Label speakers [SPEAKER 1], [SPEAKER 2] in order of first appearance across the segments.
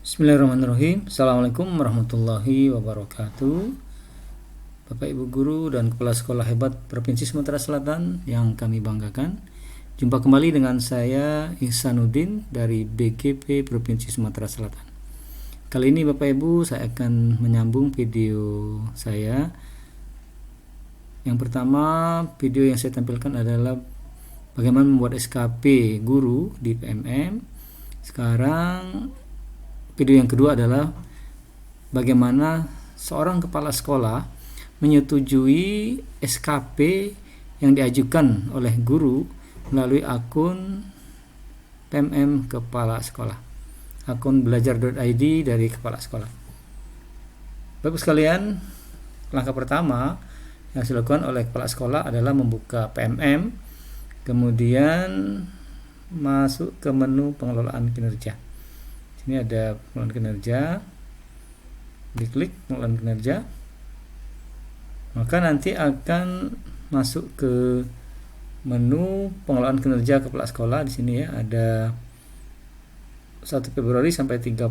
[SPEAKER 1] Bismillahirrahmanirrahim. Assalamualaikum warahmatullahi wabarakatuh. Bapak Ibu Guru dan Kepala Sekolah Hebat Provinsi Sumatera Selatan yang kami banggakan, jumpa kembali dengan saya Ihsanuddin dari BGP Provinsi Sumatera Selatan. Kali ini Bapak Ibu, saya akan menyambung video saya. Yang pertama, video yang saya tampilkan adalah bagaimana membuat SKP guru di PMM. Sekarang video yang kedua adalah bagaimana seorang kepala sekolah menyetujui SKP yang diajukan oleh guru melalui akun PMM kepala sekolah, akun belajar.id dari kepala sekolah. Bapak sekalian, langkah pertama yang dilakukan oleh kepala sekolah adalah membuka PMM, kemudian masuk ke menu pengelolaan kinerja. Ini ada pengelolaan kinerja, diklik pengelolaan kinerja, maka nanti akan masuk ke menu pengelolaan kinerja kepala sekolah. Di sini ya ada 1 Februari sampai 30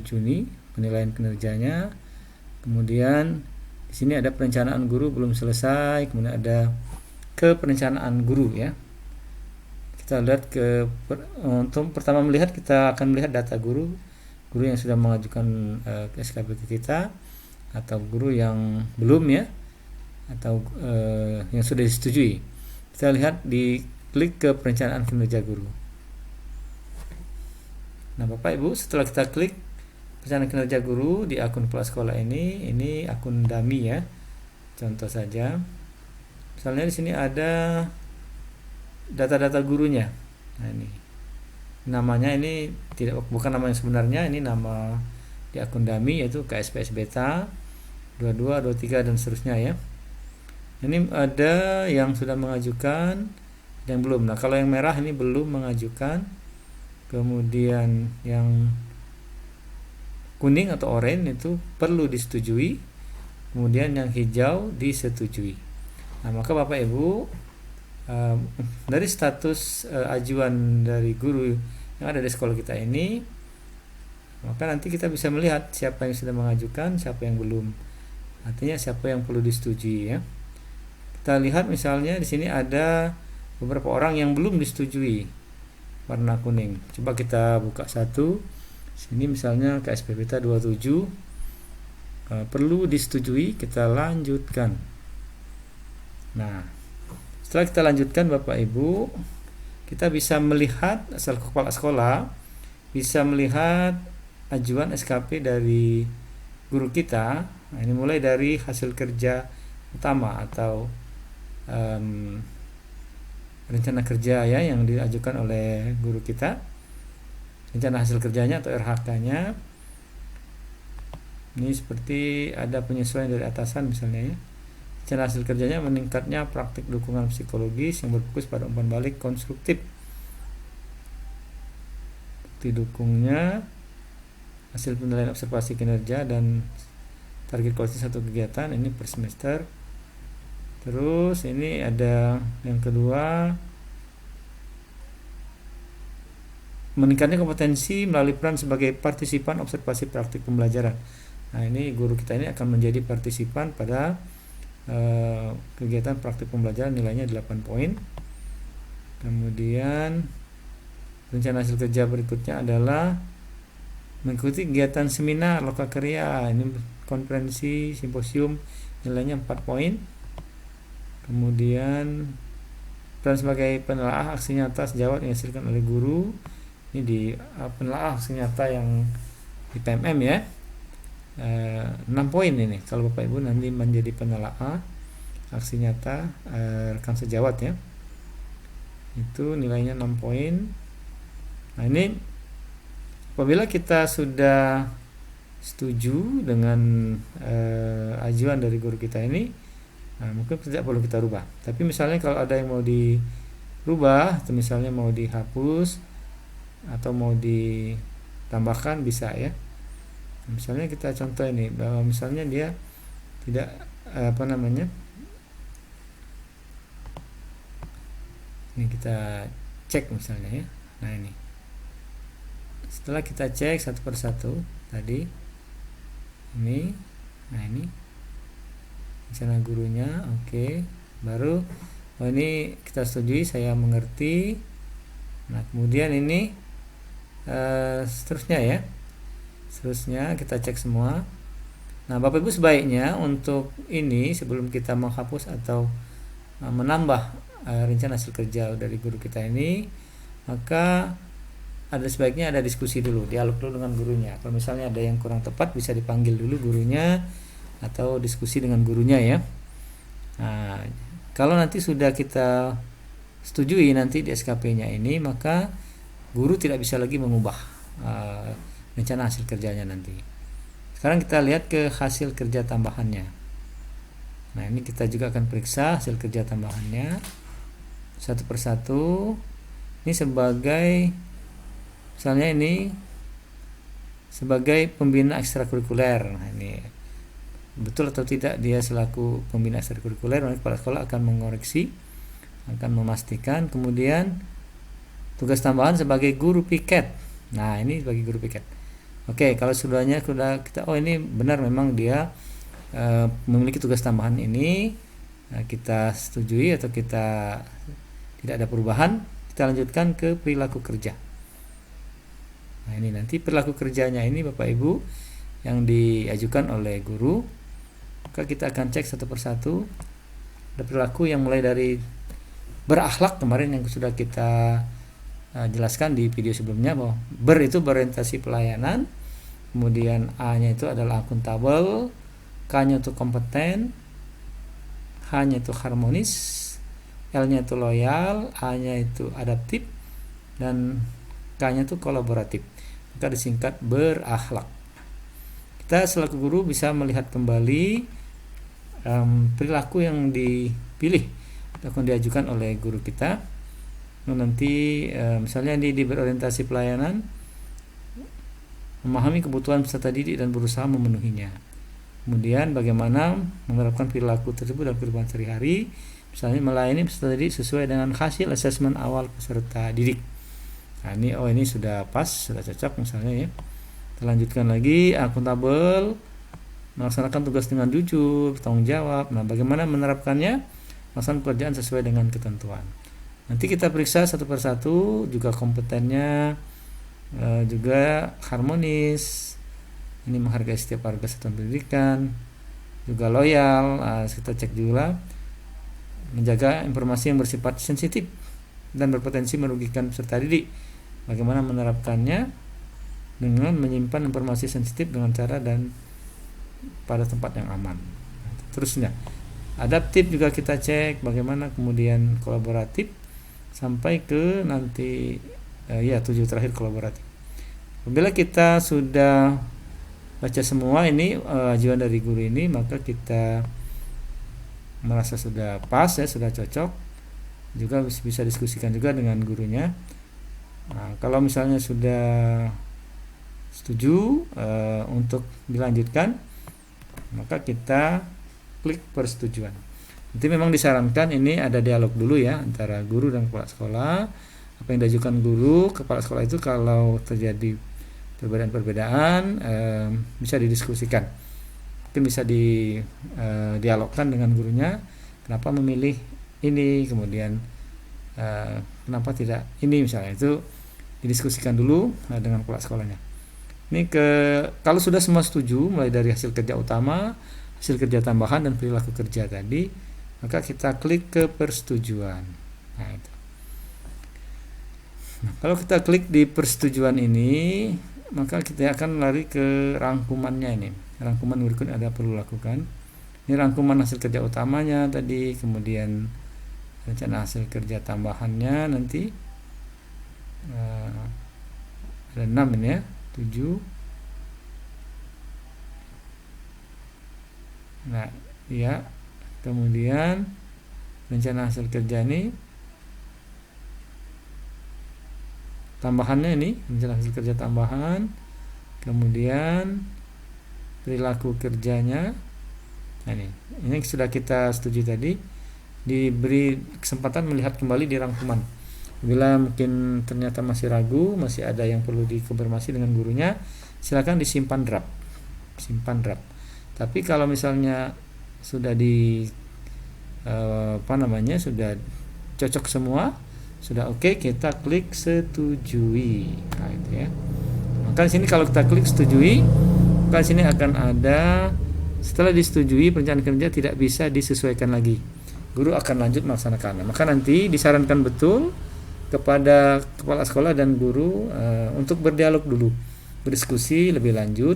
[SPEAKER 1] Juni penilaian kinerjanya. Kemudian di sini ada perencanaan guru belum selesai, kemudian ada perencanaan guru ya. Kita lihat untuk pertama melihat, kita akan melihat data guru yang sudah mengajukan SKP ke kita, atau guru yang belum ya, atau yang sudah disetujui. Kita lihat di klik ke perencanaan kinerja guru. Nah Bapak Ibu, setelah kita klik perencanaan kinerja guru di akun kepala sekolah ini akun dummy ya. Contoh saja, misalnya di sini ada data-data gurunya. Nah ini namanya, ini bukan nama yang sebenarnya, ini nama di akun dummy yaitu KSPS Beta 22, 23 dan seterusnya ya. Ini ada yang sudah mengajukan, yang belum. Nah kalau yang merah ini belum mengajukan, kemudian yang kuning atau oranye itu perlu disetujui, kemudian yang hijau disetujui. Nah maka Bapak Ibu, dari status ajuan dari guru yang ada di sekolah kita ini, maka nanti kita bisa melihat siapa yang sudah mengajukan, siapa yang belum. Artinya siapa yang perlu disetujui ya. Kita lihat misalnya di sini ada beberapa orang yang belum disetujui, warna kuning. Coba kita buka satu. Sini misalnya KSP Beta 27 perlu disetujui, kita lanjutkan. Nah setelah kita lanjutkan Bapak Ibu, kita bisa melihat, asal kepala sekolah bisa melihat ajuan SKP dari guru kita. Nah, ini mulai dari hasil kerja utama atau rencana kerja ya yang diajukan oleh guru kita, rencana hasil kerjanya atau RHK-nya. Ini seperti ada penyesuaian dari atasan misalnya ya. Rencana hasil kerjanya meningkatnya praktik dukungan psikologis yang berfokus pada umpan balik konstruktif. Bukti dukungnya hasil penilaian observasi kinerja dan target kualitas satu kegiatan, ini per semester. Terus ini ada yang kedua, meningkatnya kompetensi melalui peran sebagai partisipan observasi praktik pembelajaran. Nah ini guru kita ini akan menjadi partisipan pada kegiatan praktik pembelajaran, nilainya 8 poin. Kemudian rencana hasil kerja berikutnya adalah mengikuti kegiatan seminar, lokakarya, ini konferensi, simposium, nilainya 4 poin. Kemudian peran sebagai penelaah aksi nyata sejawat yang dihasilkan oleh guru, ini di penelaah aksi nyata yang di PMM ya. 6 poin ini kalau Bapak Ibu nanti menjadi penelaah aksi nyata rekan sejawat ya, itu nilainya 6 poin. Nah ini apabila kita sudah setuju dengan ajuan dari guru kita ini, nah, mungkin tidak perlu kita rubah. Tapi misalnya kalau ada yang mau dirubah, atau misalnya mau dihapus atau mau ditambahkan, bisa ya. Misalnya kita contoh ini, bahwa misalnya dia tidak ini kita cek misalnya ya. Nah ini setelah kita cek satu persatu tadi ini, nah ini rencana gurunya, oke. Baru ini kita setujui, saya mengerti. Nah kemudian ini seterusnya ya, seterusnya kita cek semua. Nah Bapak Ibu sebaiknya untuk ini sebelum kita menghapus atau menambah rencana hasil kerja dari guru kita ini, maka ada sebaiknya ada diskusi dulu, dialog dulu dengan gurunya. Kalau misalnya ada yang kurang tepat bisa dipanggil dulu gurunya atau diskusi dengan gurunya ya. Nah, kalau nanti sudah kita setujui nanti di SKP-nya ini, maka guru tidak bisa lagi mengubah rencana hasil kerjanya nanti. Sekarang kita lihat ke hasil kerja tambahannya. Nah ini kita juga akan periksa hasil kerja tambahannya satu persatu. Ini sebagai, misalnya ini sebagai pembina ekstrakurikuler. Nah ini betul atau tidak dia selaku pembina ekstrakurikuler, maka kepala sekolah akan mengoreksi, akan memastikan. Kemudian tugas tambahan sebagai guru piket. Nah ini sebagai guru piket. Oke, kalau sudah kita ini benar memang dia memiliki tugas tambahan ini, kita setujui atau kita tidak ada perubahan, kita lanjutkan ke perilaku kerja. Nah ini nanti perilaku kerjanya ini Bapak Ibu yang diajukan oleh guru, maka kita akan cek satu persatu. Ada perilaku yang mulai dari berakhlak kemarin yang sudah kita jelaskan di video sebelumnya, bahwa itu berorientasi pelayanan, kemudian A-nya itu adalah akuntabel, K-nya itu kompeten, H-nya itu harmonis, L-nya itu loyal, A-nya itu adaptif, dan K-nya itu kolaboratif. Maka disingkat berakhlak. Kita selaku guru bisa melihat kembali perilaku yang dipilih atau diajukan oleh guru kita. Nanti misalnya di berorientasi pelayanan, memahami kebutuhan peserta didik dan berusaha memenuhinya. Kemudian bagaimana menerapkan perilaku tersebut dalam kehidupan sehari-hari, misalnya melayani peserta didik sesuai dengan hasil asesmen awal peserta didik. Nah ini sudah pas, sudah cocok misalnya ya. Kita lanjutkan lagi, akuntabel, melaksanakan tugas dengan jujur, bertanggung jawab. Nah bagaimana menerapkannya? Melaksanakan pekerjaan sesuai dengan ketentuan. Nanti kita periksa satu persatu, juga kompetennya, juga harmonis, ini menghargai setiap warga satuan pendidikan, juga loyal. Kita cek juga menjaga informasi yang bersifat sensitif dan berpotensi merugikan peserta didik. Bagaimana menerapkannya? Dengan menyimpan informasi sensitif dengan cara dan pada tempat yang aman. Terusnya adaptif juga kita cek, bagaimana kemudian kolaboratif sampai ke nanti 7 terakhir kolaboratif. Apabila kita sudah baca semua ini ajuan dari guru ini, maka kita merasa sudah pas ya, sudah cocok. Juga bisa diskusikan juga dengan gurunya. Nah, kalau misalnya sudah setuju untuk dilanjutkan, maka kita klik persetujuan. Nanti memang disarankan ini ada dialog dulu ya antara guru dan kepala sekolah. Apa yang diajukan guru, kepala sekolah itu kalau terjadi perbedaan-perbedaan bisa didiskusikan. Mungkin bisa dialogkan dengan gurunya, kenapa memilih ini, kemudian kenapa tidak ini, misalnya itu didiskusikan dulu dengan kepala sekolahnya. Ini kalau sudah semua setuju, mulai dari hasil kerja utama, hasil kerja tambahan, dan perilaku kerja tadi, maka kita klik ke persetujuan. Nah, itu. Nah, kalau kita klik di persetujuan ini, maka kita akan lari ke rangkumannya ini. Rangkuman berikut ada perlu lakukan. Ini rangkuman hasil kerja utamanya tadi, kemudian rencana hasil kerja tambahannya nanti ada 6 ini ya, 7. Nah, ya. Kemudian rencana hasil kerja ini tambahannya, ini rencana hasil kerja tambahan, kemudian perilaku kerjanya. Nah, ini sudah kita setujui tadi, diberi kesempatan melihat kembali di rangkuman. Bila mungkin ternyata masih ragu, masih ada yang perlu dikonfirmasi dengan gurunya, silakan disimpan draft. Simpan draft. Tapi kalau misalnya sudah sudah cocok semua, sudah oke, kita klik setujui. Nah, itu ya. Maka di sini kalau kita klik setujui, maka di sini akan ada, setelah disetujui perencanaan kerja tidak bisa disesuaikan lagi. Guru akan lanjut melaksanakan. Maka nanti disarankan betul kepada kepala sekolah dan guru untuk berdialog dulu, berdiskusi lebih lanjut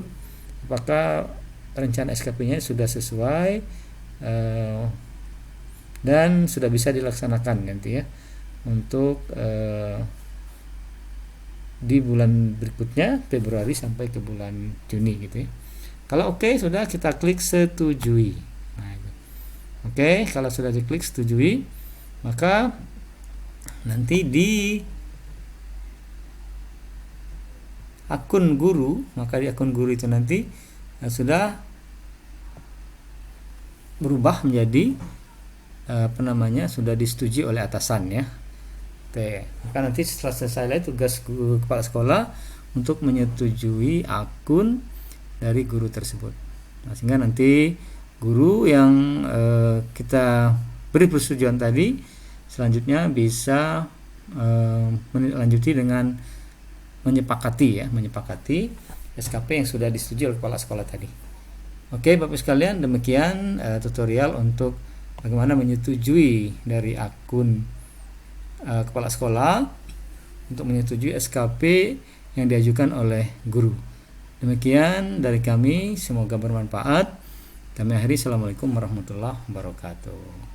[SPEAKER 1] apakah rencana SKP-nya sudah sesuai dan sudah bisa dilaksanakan nanti ya untuk di bulan berikutnya, Februari sampai ke bulan Juni gitu ya. Kalau oke, sudah, kita klik setujui. Nah, itu. Oke, kalau sudah diklik setujui, maka nanti di akun guru, itu nanti sudah berubah menjadi sudah disetujui oleh atasan ya. Maka nanti setelah selesai tugas kepala sekolah untuk menyetujui akun dari guru tersebut. Nah, sehingga nanti guru yang kita beri persetujuan tadi selanjutnya bisa melanjuti dengan menyepakati SKP yang sudah disetujui oleh kepala sekolah tadi. Oke, Bapak sekalian, demikian tutorial untuk bagaimana menyetujui dari akun kepala sekolah untuk menyetujui SKP yang diajukan oleh guru. Demikian dari kami, semoga bermanfaat. Kami akhiri. Assalamualaikum warahmatullahi wabarakatuh.